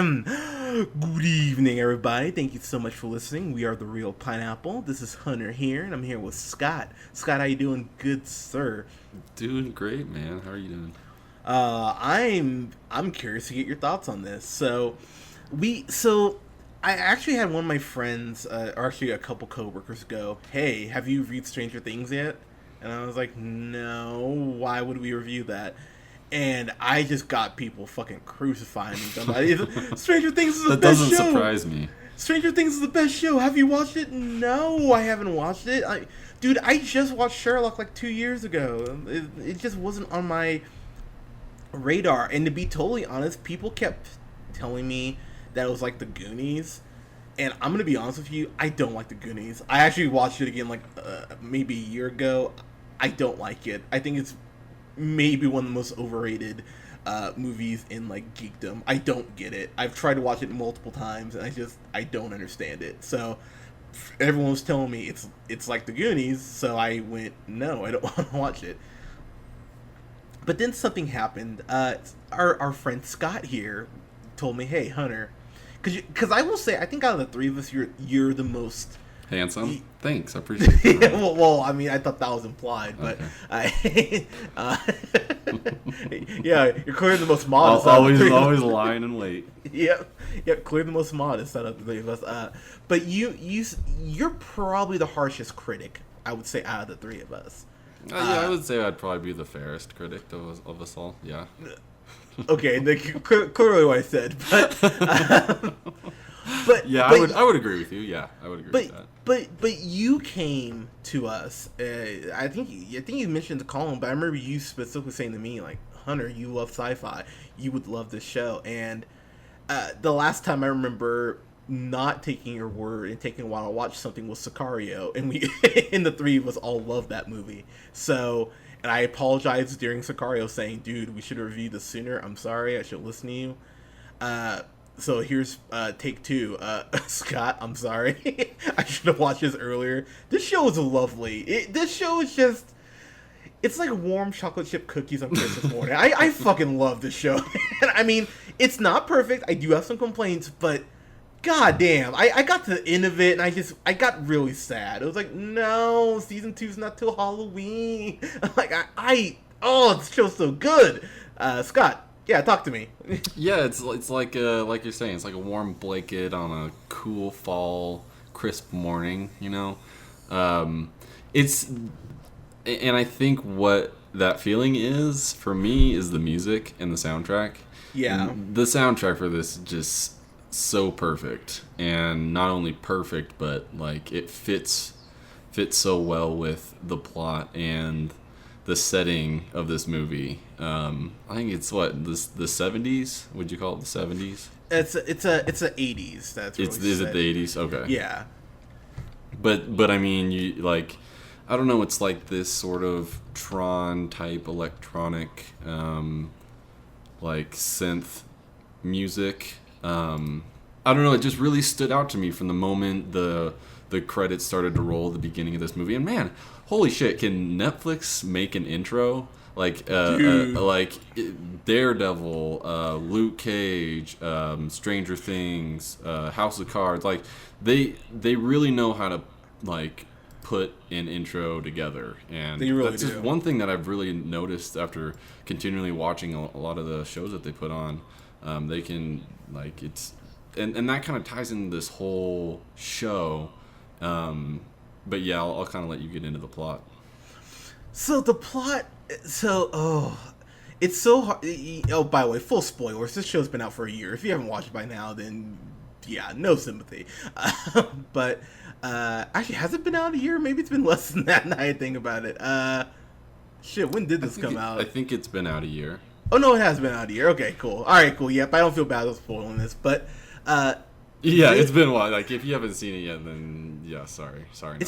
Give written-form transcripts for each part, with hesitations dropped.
Good evening, everybody. Thank you so much for listening. We are the Real Pineapple. This is Hunter here, and I'm here with Scott. Scott, how you doing, good sir? Doing great, man. How are you doing? I'm curious to get your thoughts on this. So I actually had one of my friends, or actually a couple coworkers, go, "Hey, have you read Stranger Things yet?" And I was like, "No. Why would we review that?" And I just got people fucking crucifying me. Stranger Things is the That best doesn't show. surprise me. Stranger Things is the best show. Have you watched it? No, I haven't watched it. Dude, I just watched Sherlock like 2 years ago. It just wasn't on my radar. And to be totally honest, people kept telling me that it was like the Goonies. And I'm gonna be honest with you, I don't like the Goonies. I actually watched it again like maybe a year ago. I don't like it. I think it's maybe one of the most overrated movies in like geekdom. I don't get it. I've tried to watch it multiple times and I don't understand it. So everyone was telling me it's like the Goonies, so I went, no, I don't want to watch it. But then something happened. Our friend Scott here told me, "Hey, Hunter, because I will say, I think out of the three of us, you're the most Handsome? Thanks, I appreciate that. yeah, well, I mean, I thought that was implied, but Okay. yeah, you're clearly the most modest. Out of the Always, three of us. always lying and late. Yeah, clearly the most modest out of the three of us. But you're probably the harshest critic, I would say, out of the three of us. Yeah, I would say I'd probably be the fairest critic of us all. Yeah. Okay, clearly what I said, but Yeah, but, I would agree with you. Yeah, I would agree with that. But you came to us. I think you mentioned the column, but I remember you specifically saying to me like, "Hunter, you love sci-fi. You would love this show." And the last time I remember not taking your word and taking a while to watch something was Sicario, and we and the three of us all loved that movie. So. And I apologized during Sicario, saying, "Dude, we should have reviewed this sooner. I'm sorry. I should listen to you." So here's take two. Scott, I'm sorry. I should have watched this earlier. This show is lovely. This show is just... It's like warm chocolate chip cookies on Christmas morning. I fucking love this show. I mean, it's not perfect. I do have some complaints, but... God damn. I got to the end of it, and I got really sad. It was like, no, season 2's not till Halloween. Like, oh, this show's so good. Scott, yeah, talk to me. Yeah, it's like you're saying, it's like a warm blanket on a cool fall crisp morning. You know, it's and I think what that feeling is for me is the music and the soundtrack. Yeah, and the soundtrack for this is just so perfect, and not only perfect, but like it fits so well with the plot and the setting of this movie. I think it's what the 70s. Would you call it the 70s? it's a 80s. That's really Is it the 80s? Okay. Yeah, But I mean, you like, I don't know. It's like this sort of Tron type electronic, like synth music. I don't know. It just really stood out to me from the moment the credits started to roll at the beginning of this movie. And man, holy shit! Can Netflix make an intro like Daredevil, Luke Cage, Stranger Things, House of Cards? Like they really know how to like put an intro together, and they really that's do. just one thing that I've really noticed after continually watching a lot of the shows that they put on. They can like it's and that kind of ties in this whole show. But yeah, I'll kind of let you get into the plot. So the plot, it's so hard. Oh, by the way, full spoilers. This show's been out for a year. If you haven't watched it by now, then yeah, no sympathy. But actually, has it been out a year? Maybe it's been less than that. Now I think about it. Shit, when did this come out? I think it's been out a year. Oh no, it has been out a year. Okay, cool. All right, cool. Yep, I don't feel bad about spoiling this, but yeah, it's been a while. Like if you haven't seen it yet, then yeah, sorry. Sorry.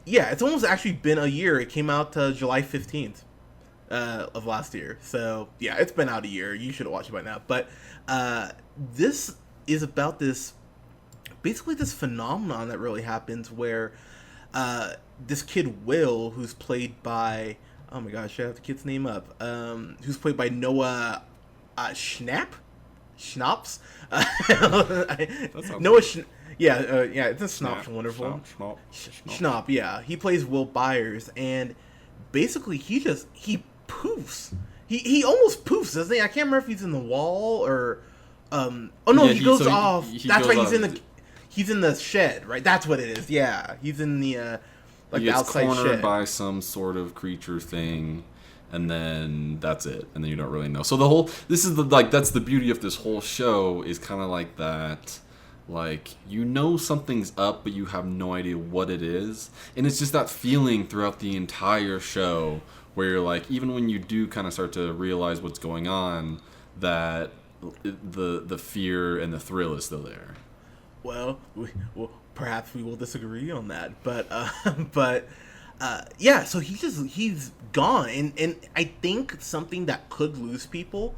Yeah, it's almost actually been a year. It came out July 15th of last year. So yeah, it's been out a year. You should have watched it by now. But this is about this phenomenon that really happens where this kid Will, who's played by, oh my gosh, should I have the kid's name up? Who's played by Noah Schnapp? Schnapps. That sounds Noah, good. yeah, it's a Schnapps, wonderful. Schnapp, yeah, he plays Will Byers, and basically he poofs. He almost poofs, doesn't he? I can't remember if he's in the wall or, oh no, Yeah, he goes so off. he That's goes right. off. He's in the shed, right? That's what it is. Yeah, he's in the like He the gets outside cornered shed. by some sort of creature thing, and then that's it. And then you don't really know. So the whole this is the like that's the beauty of this whole show is kind of like that. Like you know something's up, but you have no idea what it is, and it's just that feeling throughout the entire show where you're like, even when you do kind of start to realize what's going on, that the fear and the thrill is still there. Well, perhaps we will disagree on that, but but yeah. So he's gone, and I think something that could lose people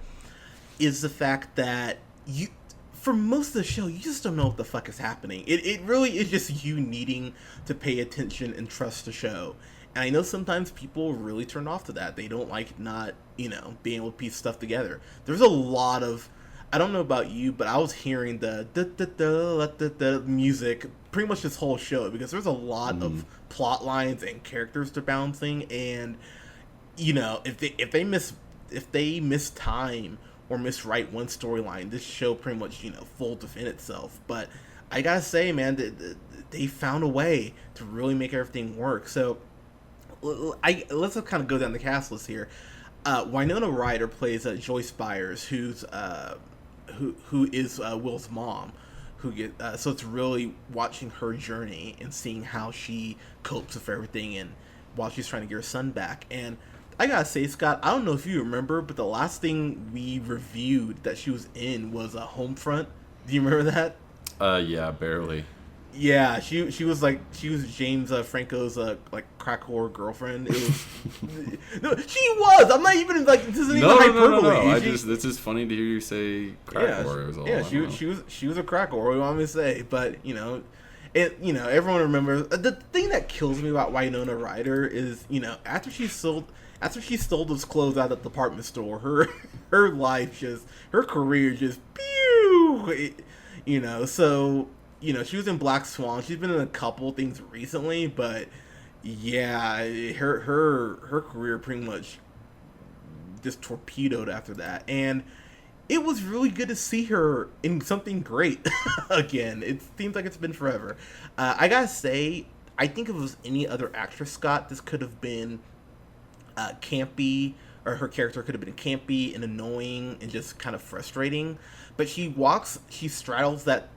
is the fact that you, for most of the show, you just don't know what the fuck is happening. It really is just you needing to pay attention and trust the show. And I know sometimes people really turn off to that. They don't like not, being able to piece stuff together. There's a lot of, I don't know about you, but I was hearing the music pretty much this whole show because there's a lot of plot lines and characters they're bouncing, and if they miss time or miswrite one storyline, this show pretty much folds within itself. But I gotta say, man, they found a way to really make everything work. So let's kind of go down the cast list here. Winona Ryder plays Joyce Byers, who is Will's mom. So it's really watching her journey and seeing how she copes with everything and while she's trying to get her son back. And I gotta say, Scott, I don't know if you remember, but the last thing we reviewed that she was in was Homefront. Do you remember that? Yeah, barely. Yeah, she was James Franco's like crack whore girlfriend. It was no, she was. I'm not even like this isn't even hyperbole. No. It's just funny to hear you say crack whore. Is all I know. She was a crack whore. What do you want me to say? But everyone remembers the thing that kills me about Winona Ryder is after she stole those clothes out of the department store, her life her career just pew. So. She was in Black Swan. She's been in a couple things recently, but yeah, her career pretty much just torpedoed after that. And it was really good to see her in something great again. It seems like it's been forever. I gotta say, I think if it was any other actress, Scott, this could have been campy, or her character could have been campy and annoying and just kind of frustrating. But she straddles that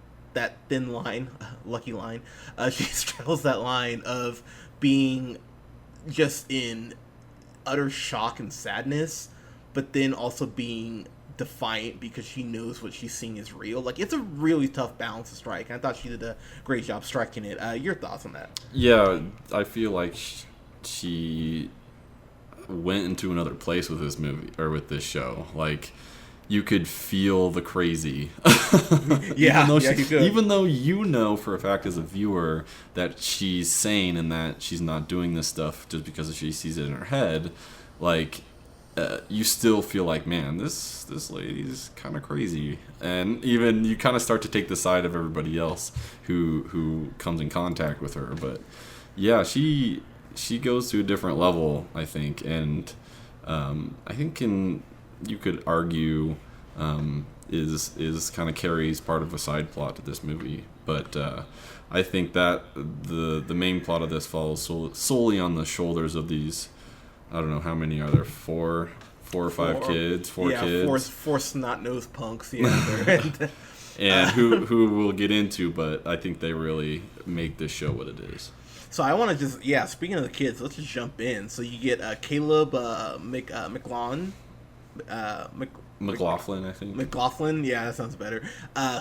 thin line, lucky line. She straddles that line of being just in utter shock and sadness, but then also being defiant because she knows what she's seeing is real. Like, it's a really tough balance to strike. I thought she did a great job striking it. Your thoughts on that? Yeah, I feel like she went into another place with this movie or with this show. Like, you could feel the crazy. Yeah, you could. Even though for a fact as a viewer that she's sane and that she's not doing this stuff just because she sees it in her head, like, you still feel like, man, this lady's kind of crazy. And even you kind of start to take the side of everybody else who comes in contact with her. But yeah, she goes to a different level, I think. And I think you could argue is kind of carries part of a side plot to this movie, but I think that the main plot of this falls solely on the shoulders of these. I don't know how many are there, four or five kids, four kids, four snot-nosed punks, yeah, and who we'll get into, but I think they really make this show what it is. So I want to speaking of the kids, let's just jump in. So you get Caleb McLaughlin, I think. McLaughlin, yeah, that sounds better.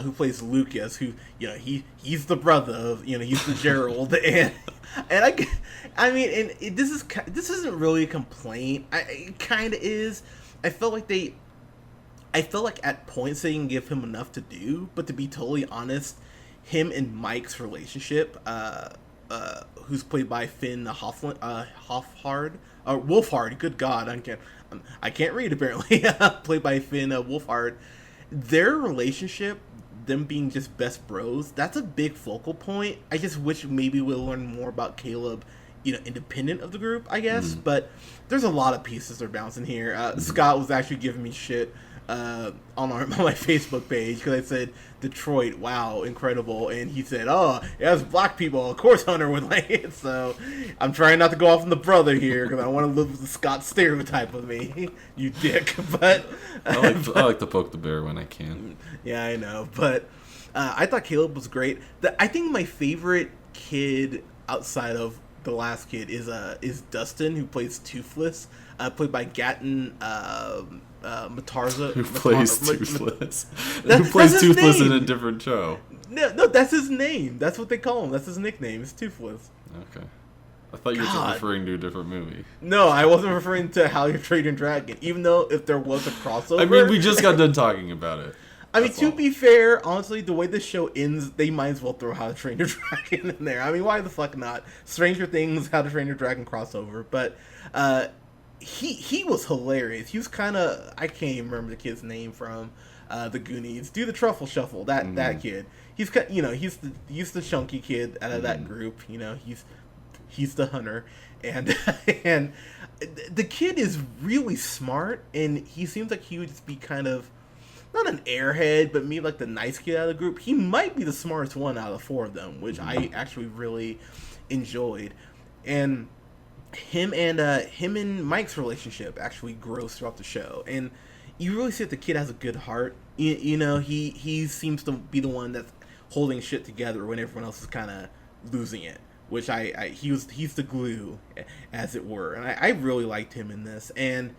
Who plays Lucas? Who he's the brother of he's the Gerald, and this isn't really a complaint. It kind of is. I felt like at points they didn't give him enough to do, but to be totally honest, him and Mike's relationship, who's played by Finn Wolfhard. Good God, I can't read apparently. Played by Finn Wolfhard. their relationship, them being just best bros, that's a big focal point. I just wish maybe we'll learn more about Caleb, independent of the group, I guess. But there's a lot of pieces they're bouncing here. Scott was actually giving me shit on my Facebook page because I said Detroit, wow, incredible, and he said, "Oh, it has black people. Of course, Hunter would like it." So I'm trying not to go off on the brother here because I don't want to live with the Scott stereotype of me, you dick. But I like to poke the bear when I can. Yeah, I know, but I thought Caleb was great. I think my favorite kid outside of the last kid is Dustin, who plays Toothless, played by Gatton Matarza. Who plays Toothless? Who plays Toothless in a different show? No, that's his name. That's what they call him. That's his nickname. It's Toothless. Okay. I thought you were just referring to a different movie. No, I wasn't referring to How You Train Your Dragon, even though if there was a crossover. I mean, we just got done talking about it. I mean, to be fair, honestly, the way this show ends, they might as well throw How to Train Your Dragon in there. I mean, why the fuck not? Stranger Things, How to Train Your Dragon crossover. But he was hilarious. He was kind of, I can't even remember the kid's name from the Goonies. Do the Truffle Shuffle, that kid. He's he's the chunky kid out of that group. He's the hunter, and and the kid is really smart, and he seems like he would just be kind of not an airhead, but maybe like the nice kid out of the group. He might be the smartest one out of the four of them, which I actually really enjoyed. And him and Mike's relationship actually grows throughout the show, and you really see that the kid has a good heart. He seems to be the one that's holding shit together when everyone else is kind of losing it. Which he's the glue, as it were, and I really liked him in this. And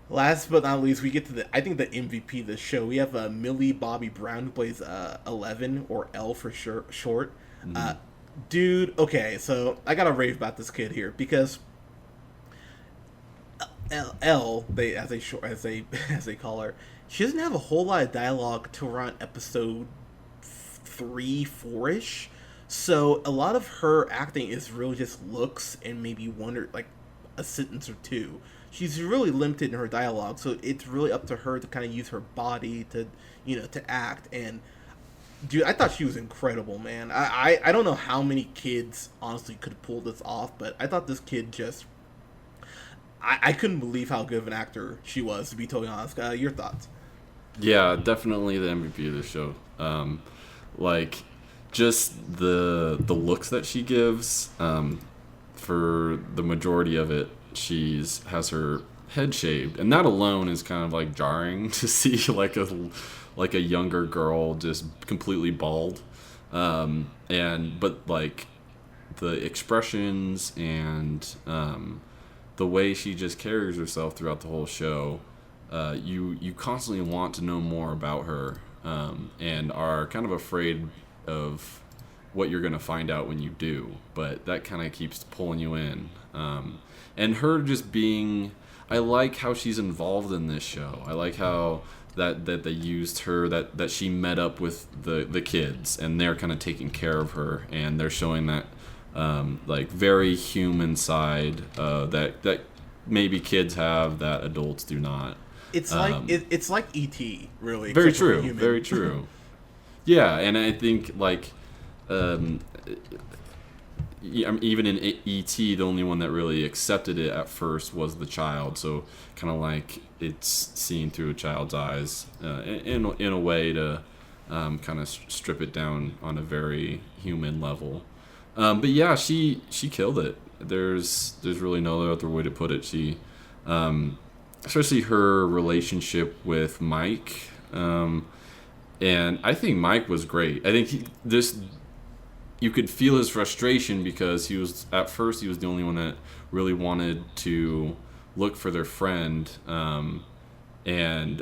last but not least, we get to the MVP of the show. We have Millie Bobby Brown, who plays 11, or L for short. Dude, okay, so I gotta rave about this kid here because L, as they call her, she doesn't have a whole lot of dialogue till around episode 3, 4-ish. So a lot of her acting is really just looks and maybe like a sentence or two. She's really limited in her dialogue, so it's really up to her to kind of use her body to act. And dude, I thought she was incredible, man. I don't know how many kids honestly could pull this off, but I thought this kid just I couldn't believe how good of an actor she was, to be totally honest. Your thoughts? Yeah, definitely the MVP of the show. Just the looks that she gives, for the majority of it, has her head shaved, and that alone is kind of like jarring to see like a younger girl just completely bald, but like the expressions and the way she just carries herself throughout the whole show, you constantly want to know more about her, and are kind of afraid of what you're going to find out when you do, but that kind of keeps pulling you in. And her just being, I like how she's involved in this show. I like how that they used her, that she met up with the kids, and they're kind of taking care of her, and they're showing that like very human side that maybe kids have that adults do not. It's it's like E.T. really. Very true. Very true. Yeah, and I think like even in E.T., the only one that really accepted it at first was the child. So kind of like it's seen through a child's eyes in a way to kind of strip it down on a very human level. But yeah, she killed it. There's really no other way to put it. She, especially her relationship with Mike. And I think Mike was great. I think you could feel his frustration because he was the only one that really wanted to look for their friend, and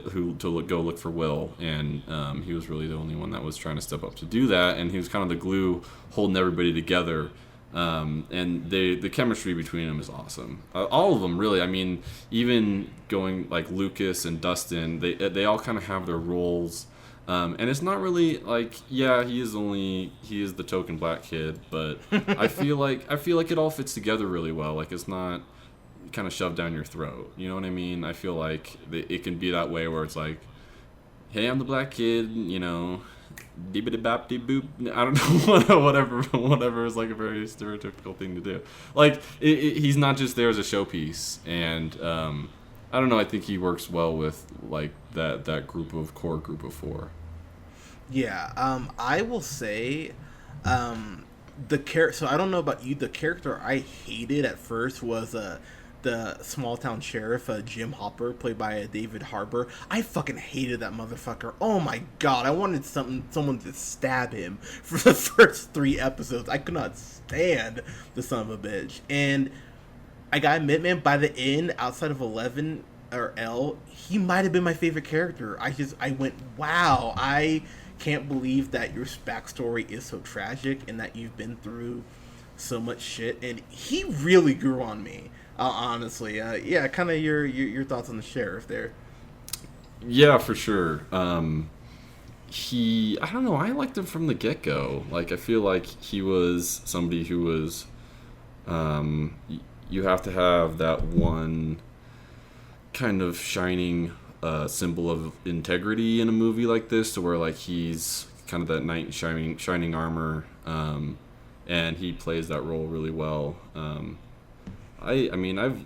go look for Will, and he was really the only one that was trying to step up to do that, and he was kind of the glue holding everybody together. And the chemistry between them is awesome. All of them, really. I mean, even going like Lucas and Dustin, they all kind of have their roles. And it's not really like, yeah, he is the token black kid, but I feel like it all fits together really well. Like, it's not kind of shoved down your throat. You know what I mean? I feel like it can be that way where it's like, hey, I'm the black kid, you know, deebity bop dee boop. I don't know, whatever is like a very stereotypical thing to do. Like, he's not just there as a showpiece, and I don't know. I think he works well with like that core group of four. Yeah, I will say, the character. So I don't know about you. The character I hated at first was the small town sheriff, Jim Hopper, played by David Harbour. I fucking hated that motherfucker. Oh my god, I wanted someone to stab him for the first 3 episodes. I could not stand the son of a bitch. And I gotta admit, man, by the end, outside of 11 or L, he might have been my favorite character. I went, wow, I can't believe that your backstory is so tragic and that you've been through so much shit. And he really grew on me, honestly. Yeah, kind of your thoughts on the sheriff there. Yeah, for sure. I don't know. I liked him from the get go. Like, I feel like he was somebody who was. You have to have that one kind of shining symbol of integrity in a movie like this, to where like he's kind of that knight in shining armor, and he plays that role really well. I mean, I've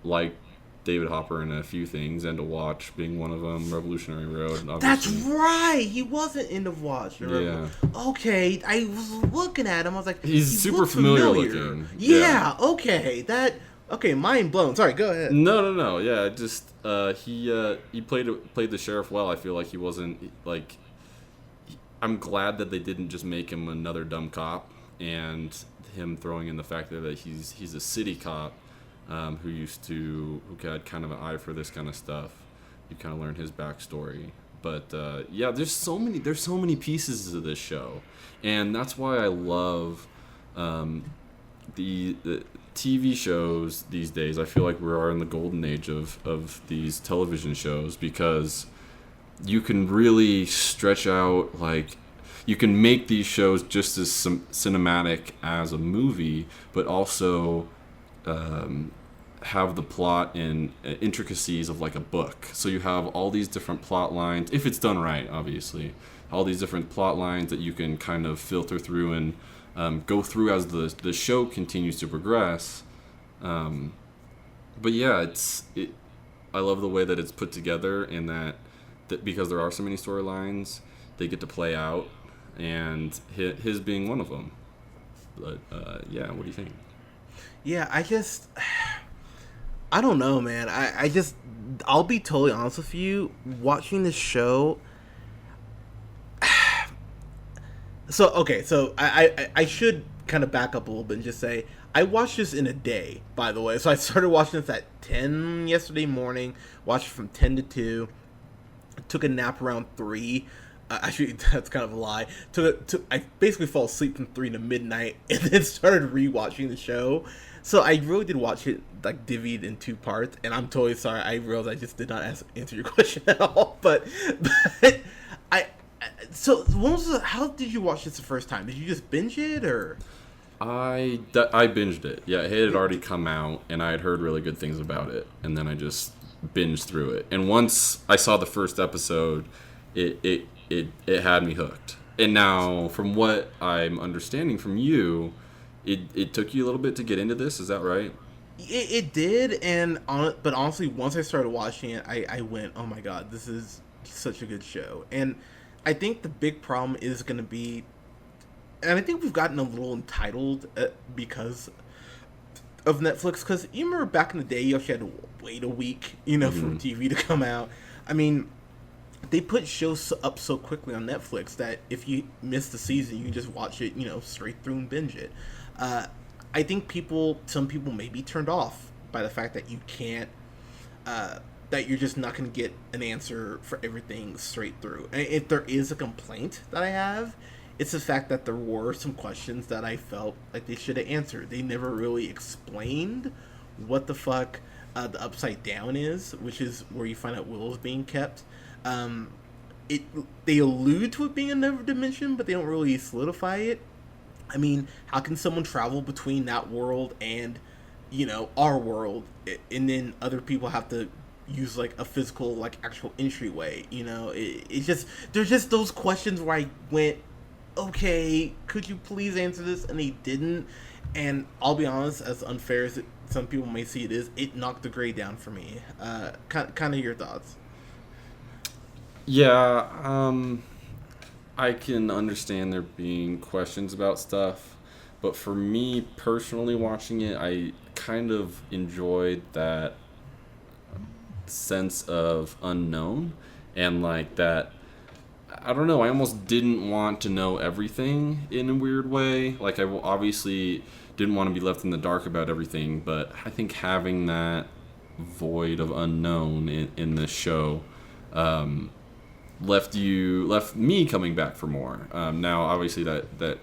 liked David Hopper in a few things, End of Watch being one of them, Revolutionary Road, obviously. That's right. He wasn't End of Watch. Yeah. Okay, I was looking at him. I was like, he's super familiar looking. Yeah. Okay. Okay. Mind blown. Sorry. Go ahead. No. Yeah. Just he played the sheriff well. I feel like he wasn't like. I'm glad that they didn't just make him another dumb cop, and him throwing in the fact that he's a city cop. Who had kind of an eye for this kind of stuff. You kind of learn his backstory, but yeah, there's so many pieces to this show, and that's why I love the TV shows these days. I feel like we are in the golden age of these television shows, because you can really stretch out, like, you can make these shows just as cinematic as a movie, but also have the plot and intricacies of like a book. So you have all these different plot lines, if it's done right, obviously, all these different plot lines that you can kind of filter through and go through as the show continues to progress. But yeah, I love the way that it's put together, and that because there are so many storylines, they get to play out, and his being one of them. But yeah, what do you think? Yeah, I don't know, man. I'll be totally honest with you. Watching this show, so I should kind of back up a little bit and just say I watched this in a day. By the way, so I started watching this at 10 yesterday morning. Watched it from 10 to 2. Took a nap around 3. Actually, that's kind of a lie. I basically fall asleep from 3 to midnight, and then started rewatching the show. So I really did watch it like divvied in 2 parts, and I'm totally sorry. I realized I just did not answer your question at all. But so how did you watch this the first time? Did you just binge it, or? I binged it. Yeah, it had already come out, and I had heard really good things about it, and then I just binged through it. And once I saw the first episode, it had me hooked. And now, from what I'm understanding from you, it took you a little bit to get into this. Is that right? It did, but honestly, once I started watching it, I went, oh my god, this is such a good show. And I think the big problem is going to be, and I think we've gotten a little entitled because of Netflix, because you remember back in the day, you actually had to wait a week, for TV to come out. I mean, they put shows up so quickly on Netflix that if you miss the season, you can just watch it, straight through and binge it. I think some people may be turned off by the fact that you can't, that you're just not going to get an answer for everything straight through. And if there is a complaint that I have, it's the fact that there were some questions that I felt like they should have answered. They never really explained what the fuck the Upside Down is, which is where you find out Willow's being kept. They allude to it being another dimension, but they don't really solidify it. I mean, how can someone travel between that world and, our world, and then other people have to, use like a physical like actual entryway. It's just there's just those questions where I went, okay, could you please answer this? And they didn't. And I'll be honest, as unfair as some people may see it is, it knocked the grade down for me. Kind of your thoughts? Yeah, I can understand there being questions about stuff, but for me personally, watching it, I kind of enjoyed that sense of unknown, and like that. I don't know. I almost didn't want to know everything in a weird way. Like, I obviously didn't want to be left in the dark about everything, but I think having that void of unknown in this show left me coming back for more. Now, obviously, that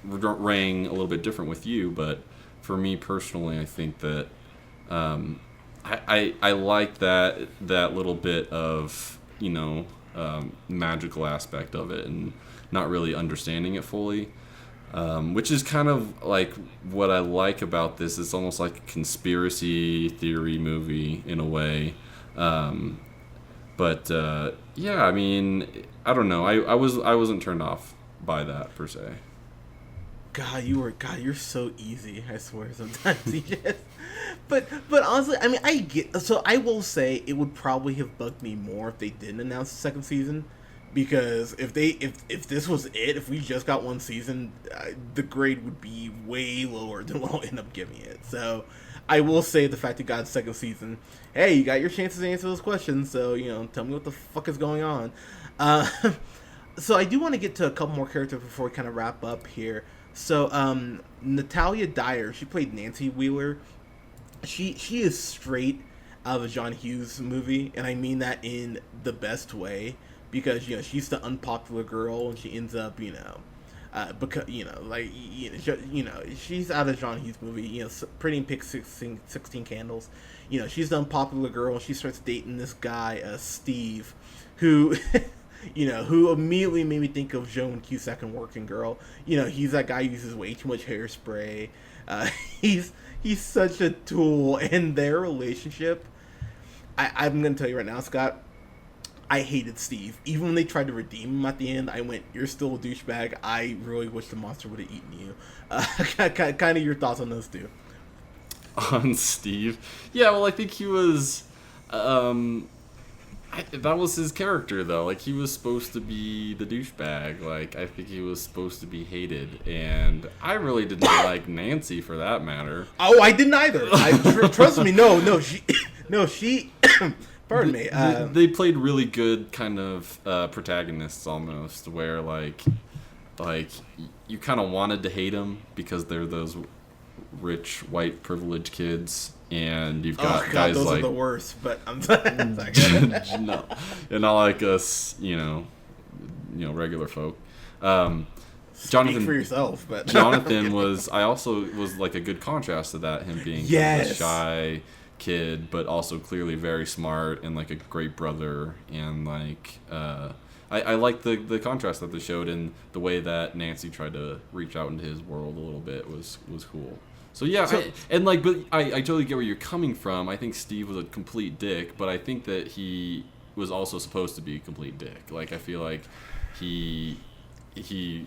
rang a little bit different with you, but for me personally, I think that I like that little bit of magical aspect of it and not really understanding it fully, which is kind of like what I like about this. It's almost like a conspiracy theory movie in a way, but yeah, I mean, I don't know. I wasn't turned off by that per se. God, you're so easy. I swear sometimes. But honestly, I mean, I will say it would probably have bugged me more if they didn't announce the second season, because if this was it, if we just got one season, the grade would be way lower than what I'll end up giving it. So I will say the fact that got a second season, hey, you got your chances to answer those questions. So tell me what the fuck is going on. So I do want to get to a couple more characters before we kind of wrap up here. So Natalia Dyer, she played Nancy Wheeler. She is straight out of a John Hughes movie, and I mean that in the best way, because she's the unpopular girl, and she ends up because she's out of John Hughes movie, Pretty in Pink 16 Candles. She's the unpopular girl, and she starts dating this guy Steve, who who immediately made me think of Joan Cusack in Working Girl. He's that guy who uses way too much hairspray. He's such a tool, and their relationship, I'm going to tell you right now, Scott, I hated Steve. Even when they tried to redeem him at the end, I went, you're still a douchebag. I really wish the monster would have eaten you. Kind of your thoughts on those two. On Steve? Yeah, well, I think he was... that was his character, though. Like, he was supposed to be the douchebag. Like, I think he was supposed to be hated. And I really didn't like Nancy, for that matter. Oh, I didn't either. Trust me. No, she... Pardon me. They played really good kind of protagonists, almost, where, like you kind of wanted to hate them because they're those rich, white, privileged kids. And you've got guys those like... are the worst, but I'm no, and not like us, regular folk. Jonathan, speak for yourself, but Jonathan was like a good contrast to that. Him being kind of a shy kid, but also clearly very smart and like a great brother. And like, I like the contrast that they showed, and the way that Nancy tried to reach out into his world a little bit was cool. So yeah, I totally get where you're coming from. I think Steve was a complete dick, but I think that he was also supposed to be a complete dick. Like, I feel like he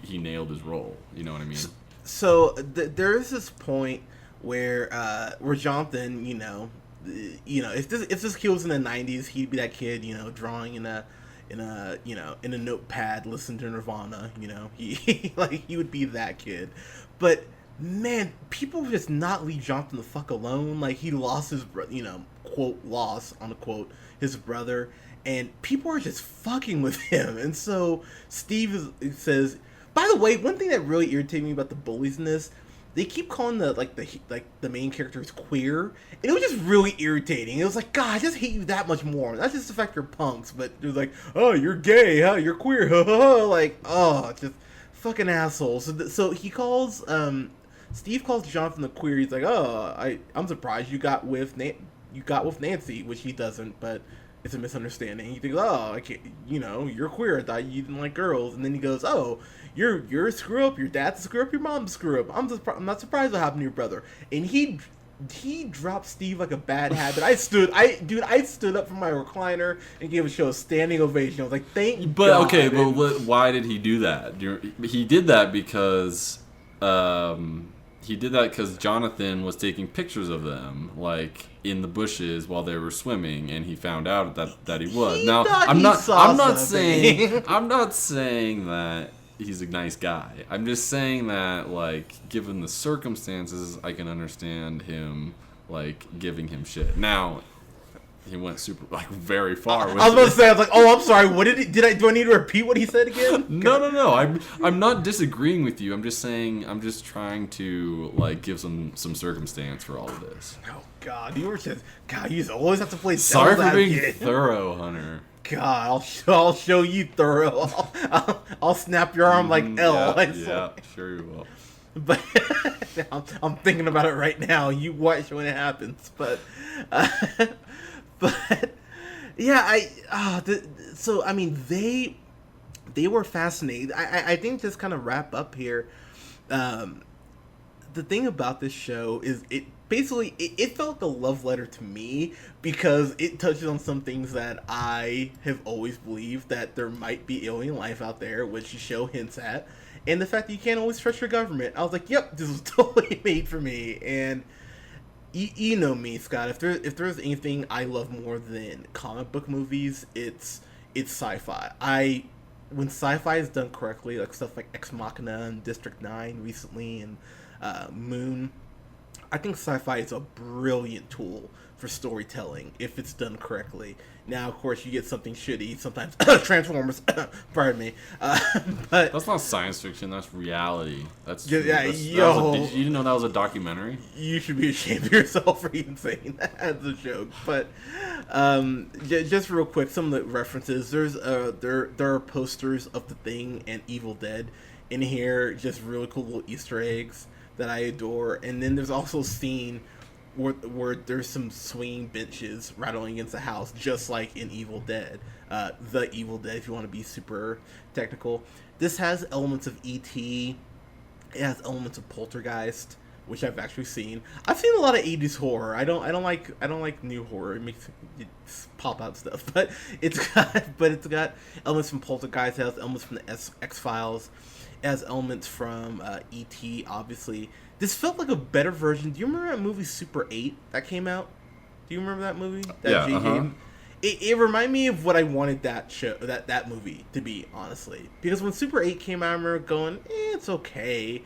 nailed his role. You know what I mean? So there is this point where Jonathan, if this kid was in the '90s, he'd be that kid, drawing in a notepad, listening to Nirvana. He would be that kid, but. Man, people just not leave Jonathan the fuck alone. Like, he lost his, quote, loss, unquote, his brother, and people are just fucking with him. And so Steve says, by the way, one thing that really irritated me about the bullies in this, they keep calling the main characters queer, and it was just really irritating. It was like, God, I just hate you that much more. Not just the fact you're punks, but it was like, oh, you're gay, huh? You're queer, like, oh, just fucking assholes. So he calls, Steve calls Jonathan the queer. He's like, "Oh, I'm surprised you got with Nancy," which he doesn't, but it's a misunderstanding. He thinks, "Oh, I can't, you're queer. I thought you didn't like girls." And then he goes, "Oh, you're a screw up. Your dad's a screw up. Your mom's a screw up. I'm not surprised what happened to your brother." And he he dropped Steve like a bad habit. I stood up from my recliner and gave a show a standing ovation. I was like, thank God. Okay, but why did he do that? He did that because Jonathan was taking pictures of them, like in the bushes while they were swimming, and he found out that he was. Now, I'm not saying that he's a nice guy. I'm just saying that, like, given the circumstances, I can understand him, like, giving him shit. Now, he went very far. I was about to say, I was like, oh, I'm sorry. What do I need to repeat what he said again? No. I'm not disagreeing with you. I'm just saying, I'm just trying to, like, give some circumstance for all of this. Oh God, you always have to play. Sorry for being thorough, Hunter. God, I'll show you thorough. I'll snap your arm like L. Yeah, sure you will. But I'm thinking about it right now. You watch when it happens. But yeah, they were fascinating. I think just kind of wrap up here. The thing about this show is it felt like a love letter to me because it touches on some things that I have always believed, that there might be alien life out there, which the show hints at, and the fact that you can't always trust your government. I was like, yep, this was totally made for me. And you know me, Scott. If there's anything I love more than comic book movies, it's sci-fi. When sci-fi is done correctly, like stuff like Ex Machina and District 9 recently, and Moon, I think sci-fi is a brilliant tool for storytelling if it's done correctly. Now, of course, you get something shitty sometimes. Transformers, pardon me. But that's not science fiction. That's reality. That's you didn't know that was a documentary? You should be ashamed of yourself for even saying that as a joke. But just real quick, some of the references. There are posters of The Thing and Evil Dead in here. Just really cool little Easter eggs that I adore. And then there's also a scene where there's some swinging benches rattling against the house, just like in Evil Dead. The Evil Dead, if you want to be super technical. This has elements of E.T. It has elements of Poltergeist, which I've actually seen. I've seen a lot of 80s horror. I don't like new horror. It makes it pop out stuff. But it's got elements from Poltergeist. It has elements from the X-Files. It has elements from E.T., obviously. This felt like a better version. Do you remember that movie Super 8 that came out? Do you remember that movie? It reminded me of what I wanted that movie to be, honestly. Because when Super 8 came out, I remember going, it's okay.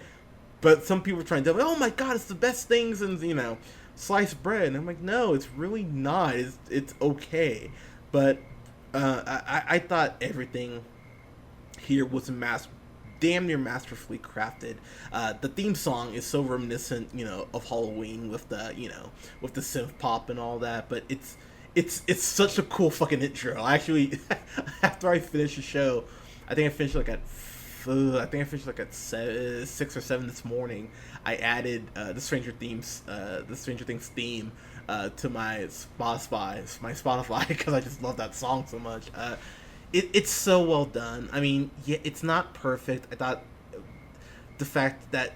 But some people were trying to tell me, oh my god, it's the best things in, sliced bread. And I'm like, no, it's really not. It's okay. But I thought everything here was damn near masterfully crafted. The theme song is so reminiscent, of Halloween with the synth pop and all that. But it's such a cool fucking intro. Actually, after I finished the show, I think I finished like at 6 or 7 this morning. I added the Stranger Things theme to my Spotify because I just love that song so much. It's so well done. I mean, yeah, it's not perfect. I thought the fact that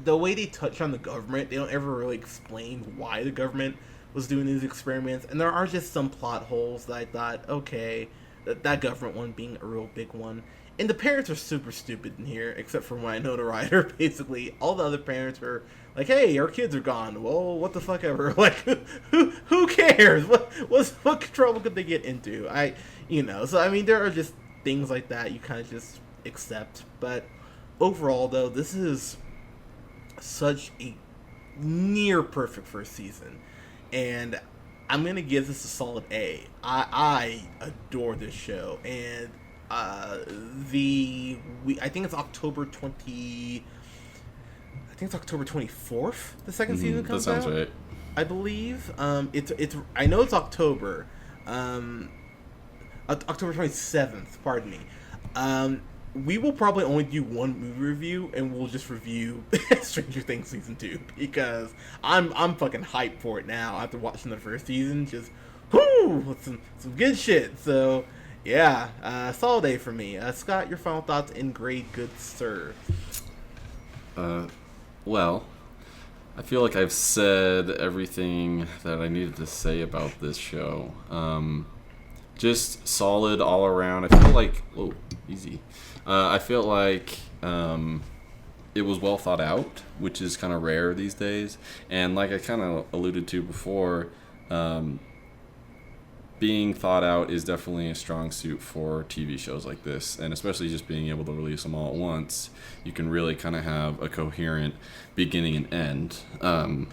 the way they touch on the government, they don't ever really explain why the government was doing these experiments, and there are just some plot holes that I thought, okay, that government one being a real big one. And the parents are super stupid in here, except for Winona Ryder. Basically, all the other parents are like, "Hey, our kids are gone. Well, what the fuck ever? Like, who cares? What trouble could they get into? So I mean, there are just things like that you kind of just accept. But overall, though, this is such a near perfect first season, and I'm gonna give this a solid A. I adore this show, and I think it's October 24th. The second season comes out. That sounds right. I believe. It's. I know it's October. October 27th. Pardon me. We will probably only do one movie review, and we'll just review Stranger Things season 2 because I'm fucking hyped for it now after watching the first season. Just with some good shit. So. Yeah, solid A for me. Scott, your final thoughts in grade, good sir. Well, I feel like I've said everything that I needed to say about this show. Just solid all around. I feel like, whoa, easy. I feel like it was well thought out, which is kind of rare these days. And like I kind of alluded to before, being thought out is definitely a strong suit for TV shows like this, and especially just being able to release them all at once. You can really kind of have a coherent beginning and end.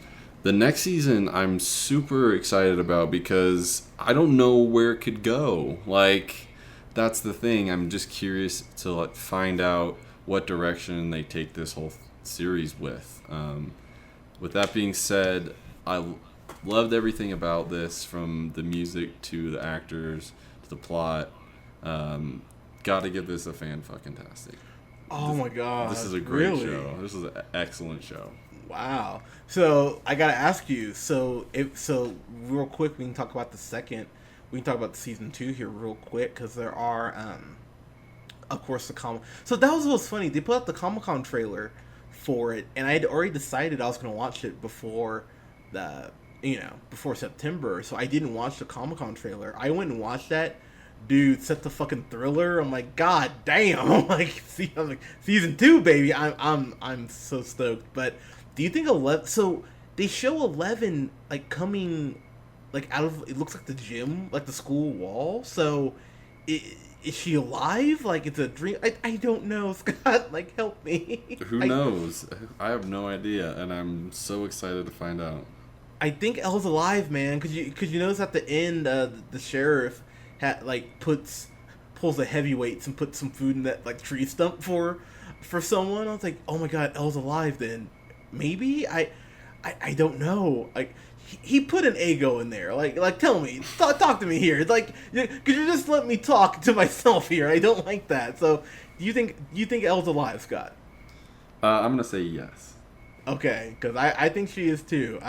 The next season I'm super excited about because I don't know where it could go. Like, that's the thing. I'm just curious to like find out what direction they take this whole series with. With that being said, I loved everything about this, from the music to the actors to the plot. Got to give this a fan-fucking-tastic. Oh my god. This is a great really? show. This is an excellent show. Wow. So I gotta ask you. So real quick, we can talk about the second. We can talk about the season 2 here real quick because there are, of course, the Comic. So that was what's funny. They put out the Comic-Con trailer for it, and I had already decided I was gonna watch it before before September. So I didn't watch the Comic-Con trailer. I went and watched that. Dude, set the fucking thriller. I'm like, god damn. I'm like, season 2, baby. I'm so stoked. But do you think 11? So they show 11 like coming like out of, it looks like the gym, like the school wall. So is she alive? Like it's a dream? I don't know, Scott. Like help me. Who knows? I have no idea, and I'm so excited to find out. I think Elle's alive, man. Cause you notice at the end, the sheriff pulls the heavyweights and puts some food in that like tree stump for someone. I was like, oh my god, Elle's alive. Then maybe I don't know. Like he put an ego in there. Like tell me, talk to me here. Like could you just let me talk to myself here? I don't like that. So do you think Elle's alive, Scott? I'm gonna say yes. Okay, because I think she is too.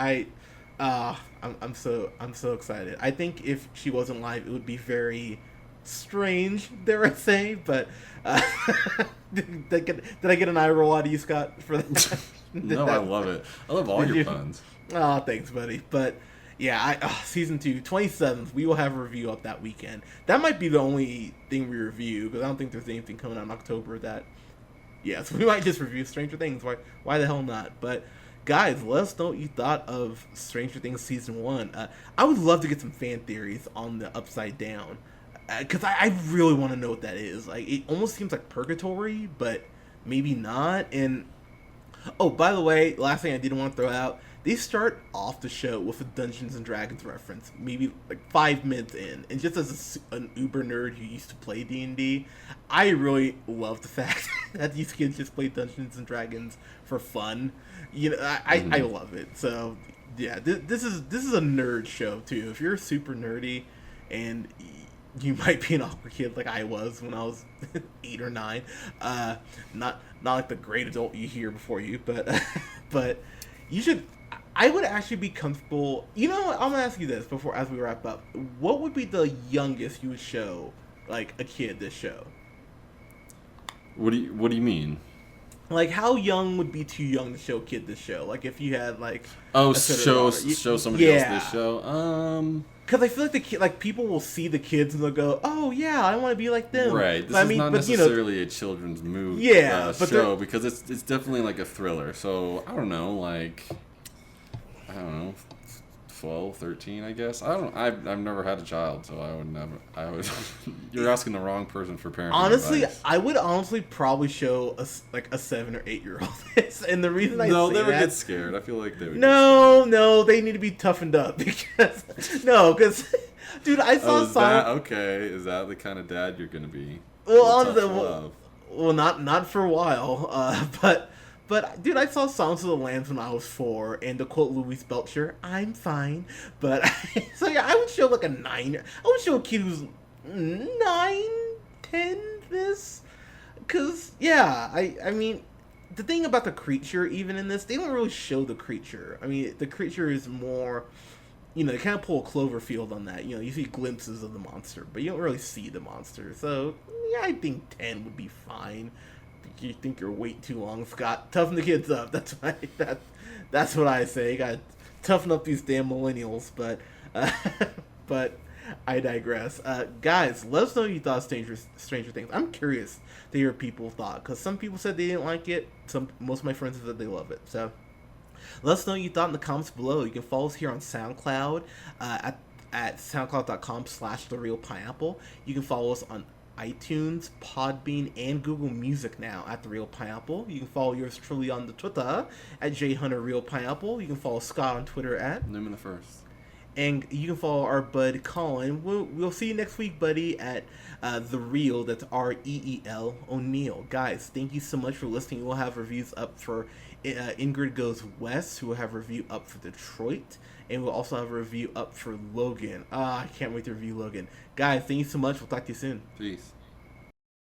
I'm so excited. I think if she wasn't live, it would be very strange, dare I say. But did I get an eye roll out of you, Scott, for that? No, I love it. I love all your puns. Oh, thanks, buddy. But yeah, season 2, 27th, we will have a review up that weekend. That might be the only thing we review because I don't think there's anything coming out in October that. Yeah, so we might just review Stranger Things. Why the hell not? But guys, let us know what you thought of Stranger Things Season 1. I would love to get some fan theories on the Upside Down. Because I really want to know what that is. Like, it almost seems like purgatory, but maybe not. And, oh, by the way, last thing I didn't want to throw out. They start off the show with a Dungeons & Dragons reference, maybe like 5 minutes in. And just as an uber nerd who used to play D&D, I really love the fact that these kids just play Dungeons & Dragons for fun. You know, I love it. So, yeah, this is a nerd show, too. If you're super nerdy and you might be an awkward kid like I was when I was 8 or 9, not like the great adult you hear before you, but you should... I would actually be comfortable. You know what? I'm gonna ask you this as we wrap up. What would be the youngest you would show like a kid this show? What do you mean? Like how young would be too young to show a kid this show? Like if you had like show somebody else this show. Because I feel like people will see the kids and they'll go, "Oh yeah, I want to be like them." Right. This is not necessarily a children's movie. Show because it's definitely like a thriller. So I don't know, like. I don't know, 12, 13, I guess. I've never had a child, so I would you're asking the wrong person for parenting Honestly, advice. I would probably show a 7 or 8 year old this, and the reason they would get scared. I feel like they would. No, they need to be toughened up because dude, I saw is that the kind of dad you're gonna be? Well, not for a while, But, dude, I saw Songs of the Lambs when I was 4, and to quote Louise Belcher, I'm fine. But, so yeah, I would show like a 9. I would show a kid who's 9, 10 this. Because, yeah, I mean, the thing about the creature, even in this, they don't really show the creature. I mean, the creature is more, they kind of pull a Cloverfield on that. You see glimpses of the monster, but you don't really see the monster. So, yeah, I think 10 would be fine. You think you're waiting too long, Scott. Toughen the kids up. That's what I say. You gotta toughen up these damn millennials. But I digress. Guys, let us know what you thought of Stranger Things. I'm curious to hear what people thought, because some people said they didn't like it. Most of my friends said they love it. So let us know what you thought in the comments below. You can follow us here on SoundCloud at soundcloud.com/TheRealPineapple. You can follow us on iTunes, Podbean, and Google Music now at The Real Pineapple. You can follow yours truly on the Twitter at JHunterRealPineapple. You can follow Scott on Twitter at Newman the First. And you can follow our bud Colin. We'll see you next week, buddy, at The Real. That's REEL O'Neill. Guys, thank you so much for listening. We'll have reviews up for Ingrid Goes West. We'll have a review up for Detroit. And we'll also have a review up for Logan. I can't wait to review Logan. Guys, thank you so much. We'll talk to you soon. Peace.